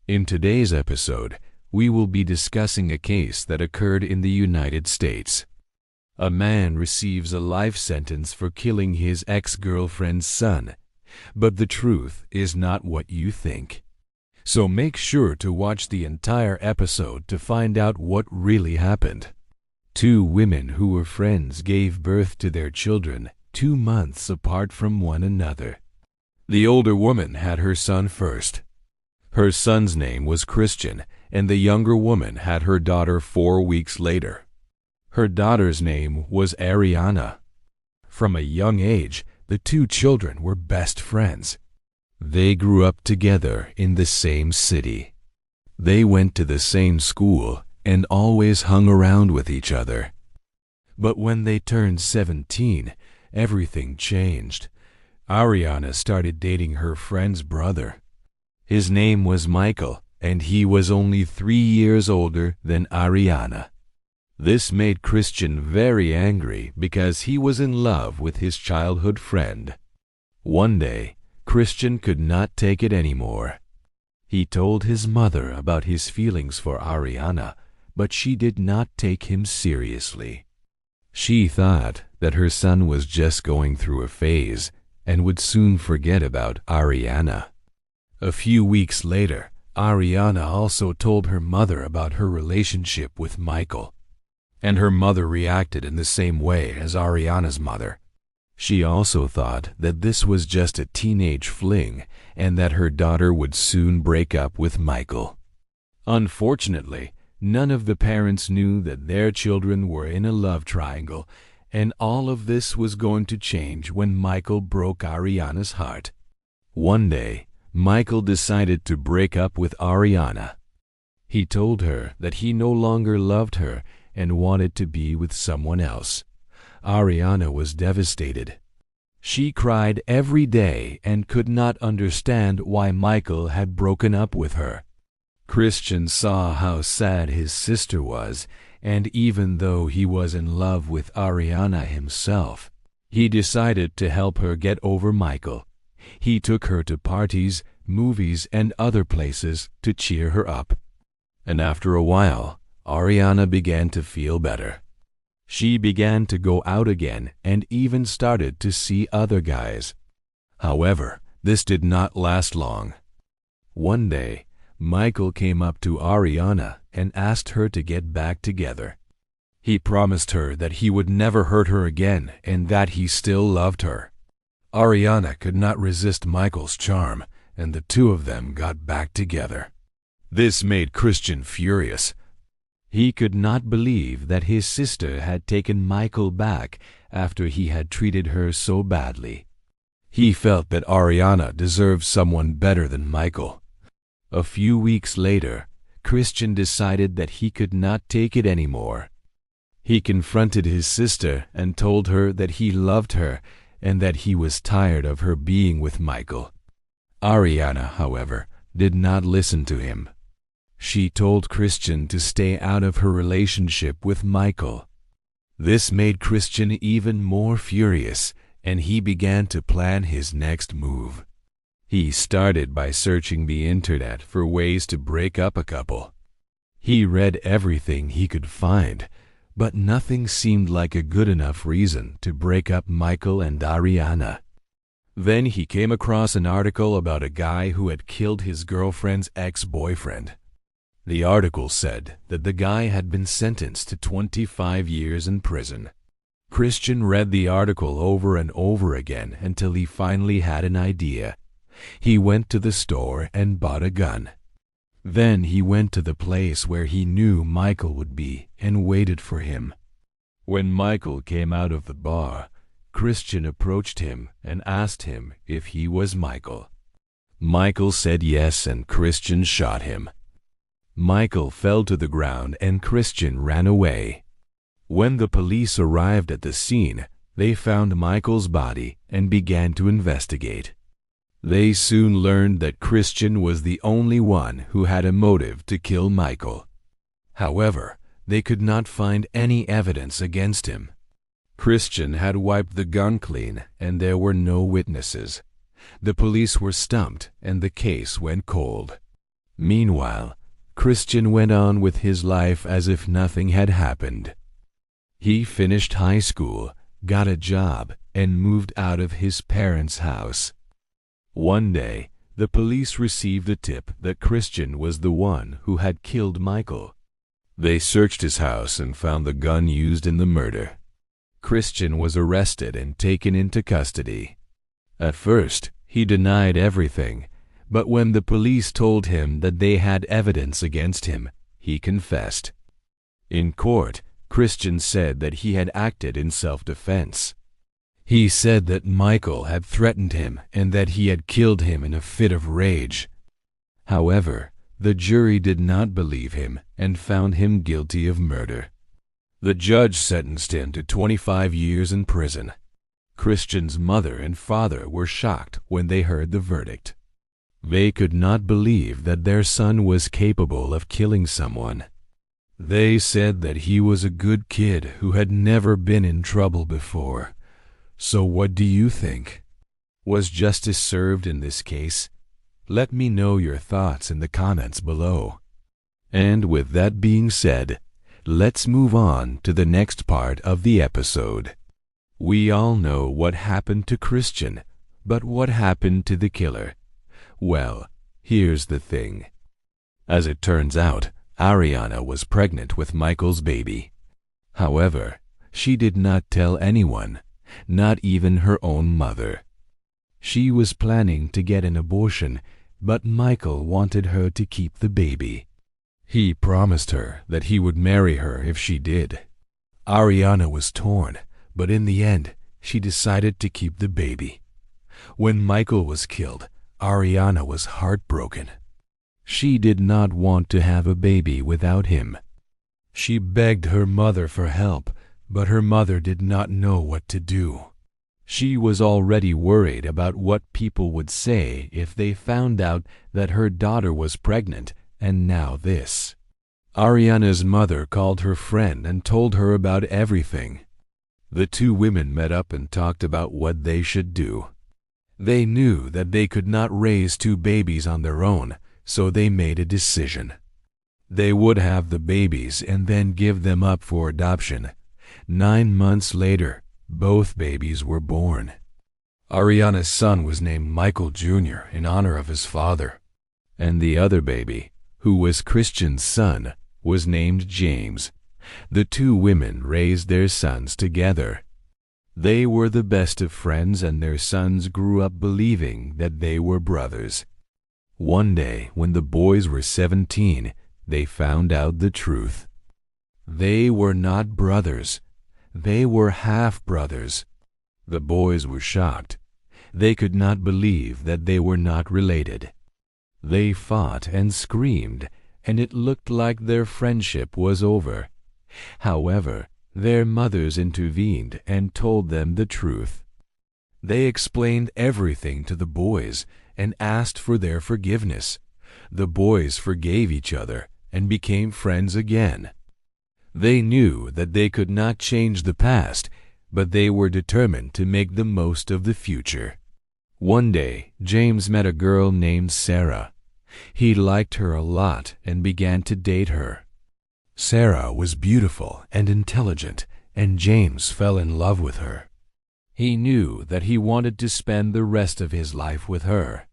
In today's episode, we will be discussing a case that occurred in the United States. A man receives a life sentence for killing his ex-girlfriend's son, but the truth is not what you think. So make sure to watch the entire episode to find out what really happened. Two women who were friends gave birth to their children 2 months apart from one another. The older woman had her son first. Her son's name was Christian, and the younger woman had her daughter 4 weeks later. Her daughter's name was Ariana. From a young age, the two children were best friends. They grew up together in the same city. They went to the same school and always hung around with each other. But when they turned 17, everything changed. Ariana started dating her friend's brother. His name was Michael, and he was only 3 years older than Ariana. This made Christian very angry because he was in love with his childhood friend. One day, Christian could not take it anymore. He told his mother about his feelings for Ariana, but she did not take him seriously. She thought that her son was just going through a phase and would soon forget about Ariana. A few weeks later, Ariana also told her mother about her relationship with Michael, and her mother reacted in the same way as Ariana's mother. She also thought that this was just a teenage fling and that her daughter would soon break up with Michael. Unfortunately, none of the parents knew that their children were in a love triangle, and all of this was going to change when Michael broke Ariana's heart. One day, Michael decided to break up with Ariana. He told her that he no longer loved her and wanted to be with someone else. Ariana was devastated. She cried every day and could not understand why Michael had broken up with her. Christian saw how sad his sister was, and even though he was in love with Ariana himself, he decided to help her get over Michael. He took her to parties, movies, and other places to cheer her up. And after a while, Ariana began to feel better. She began to go out again and even started to see other guys. However, this did not last long. One day, Michael came up to Ariana and asked her to get back together. He promised her that he would never hurt her again and that he still loved her. Ariana could not resist Michael's charm, and the two of them got back together. This made Christian furious. He could not believe that his sister had taken Michael back after he had treated her so badly. He felt that Ariana deserved someone better than Michael. A few weeks later, Christian decided that he could not take it anymore. He confronted his sister and told her that he loved her and that he was tired of her being with Michael. Ariana, however, did not listen to him. She told Christian to stay out of her relationship with Michael. This made Christian even more furious, and he began to plan his next move. He started by searching the internet for ways to break up a couple. He read everything he could find, but nothing seemed like a good enough reason to break up Michael and Ariana. Then he came across an article about a guy who had killed his girlfriend's ex-boyfriend. The article said that the guy had been sentenced to 25 years in prison. Christian read the article over and over again until he finally had an idea. He went to the store and bought a gun. Then he went to the place where he knew Michael would be and waited for him. When Michael came out of the bar, Christian approached him and asked him if he was Michael. Michael said yes, and Christian shot him. Michael fell to the ground and Christian ran away. When the police arrived at the scene, they found Michael's body and began to investigate. They soon learned that Christian was the only one who had a motive to kill Michael. However, they could not find any evidence against him. Christian had wiped the gun clean and there were no witnesses. The police were stumped and the case went cold. Meanwhile, Christian went on with his life as if nothing had happened. He finished high school, got a job, and moved out of his parents' house. One day, the police received a tip that Christian was the one who had killed Michael. They searched his house and found the gun used in the murder. Christian was arrested and taken into custody. At first, he denied everything, but when the police told him that they had evidence against him, he confessed. In court, Christian said that he had acted in self-defense. He said that Michael had threatened him and that he had killed him in a fit of rage. However, the jury did not believe him and found him guilty of murder. The judge sentenced him to 25 years in prison. Christian's mother and father were shocked when they heard the verdict. They could not believe that their son was capable of killing someone. They said that he was a good kid who had never been in trouble before. So what do you think? Was justice served in this case? Let me know your thoughts in the comments below. And with that being said, let's move on to the next part of the episode. We all know what happened to Christian, but what happened to the killer? Well, here's the thing. As it turns out, Ariana was pregnant with Michael's baby. However, she did not tell anyone, not even her own mother. She was planning to get an abortion, but Michael wanted her to keep the baby. He promised her that he would marry her if she did. Ariana was torn, but in the end, she decided to keep the baby. When Michael was killed, Ariana was heartbroken. She did not want to have a baby without him. She begged her mother for help, but her mother did not know what to do. She was already worried about what people would say if they found out that her daughter was pregnant, and now this. Ariana's mother called her friend and told her about everything. The two women met up and talked about what they should do. They knew that they could not raise two babies on their own, so they made a decision. They would have the babies and then give them up for adoption. 9 months later, both babies were born. Ariana's son was named Michael Jr. in honor of his father, and the other baby, who was Christian's son, was named James. The two women raised their sons together. They were the best of friends, and their sons grew up believing that they were brothers. One day, when the boys were 17, they found out the truth. They were not brothers. They were half-brothers. The boys were shocked. They could not believe that they were not related. They fought and screamed, and it looked like their friendship was over. However, their mothers intervened and told them the truth. They explained everything to the boys and asked for their forgiveness. The boys forgave each other and became friends again. They knew that they could not change the past, but they were determined to make the most of the future. One day, James met a girl named Sarah. He liked her a lot and began to date her. Sarah was beautiful and intelligent, and James fell in love with her. He knew that he wanted to spend the rest of his life with her.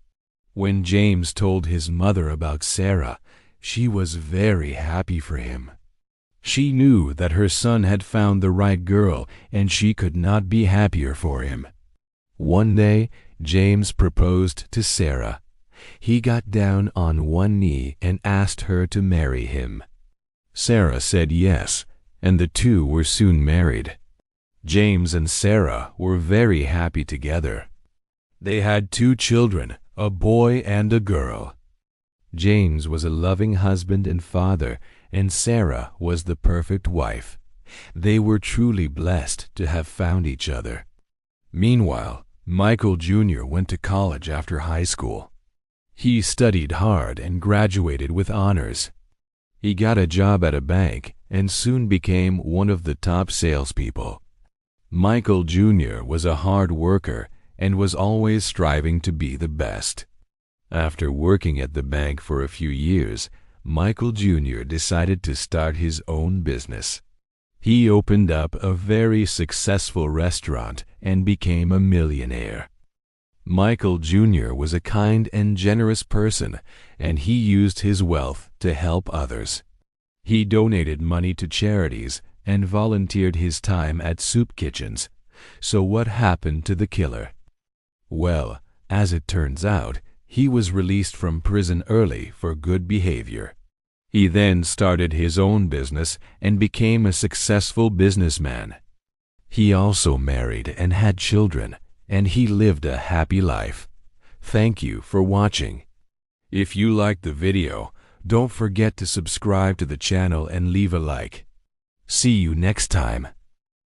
When James told his mother about Sarah, she was very happy for him. She knew that her son had found the right girl, and she could not be happier for him. One day, James proposed to Sarah. He got down on one knee and asked her to marry him. Sarah said yes, and the two were soon married. James and Sarah were very happy together. They had 2 children, a boy and a girl. James was a loving husband and father, and Sarah was the perfect wife. They were truly blessed to have found each other. Meanwhile, Michael Jr. went to college after high school. He studied hard and graduated with honors. He got a job at a bank and soon became one of the top salespeople. Michael Jr. was a hard worker and was always striving to be the best. After working at the bank for a few years, Michael Jr. decided to start his own business. He opened up a very successful restaurant and became a millionaire. Michael Jr. was a kind and generous person, and he used his wealth to help others. He donated money to charities and volunteered his time at soup kitchens. So what happened to the killer? Well, as it turns out, he was released from prison early for good behavior. He then started his own business and became a successful businessman. He also married and had children, and he lived a happy life. Thank you for watching. If you liked the video, don't forget to subscribe to the channel and leave a like. See you next time.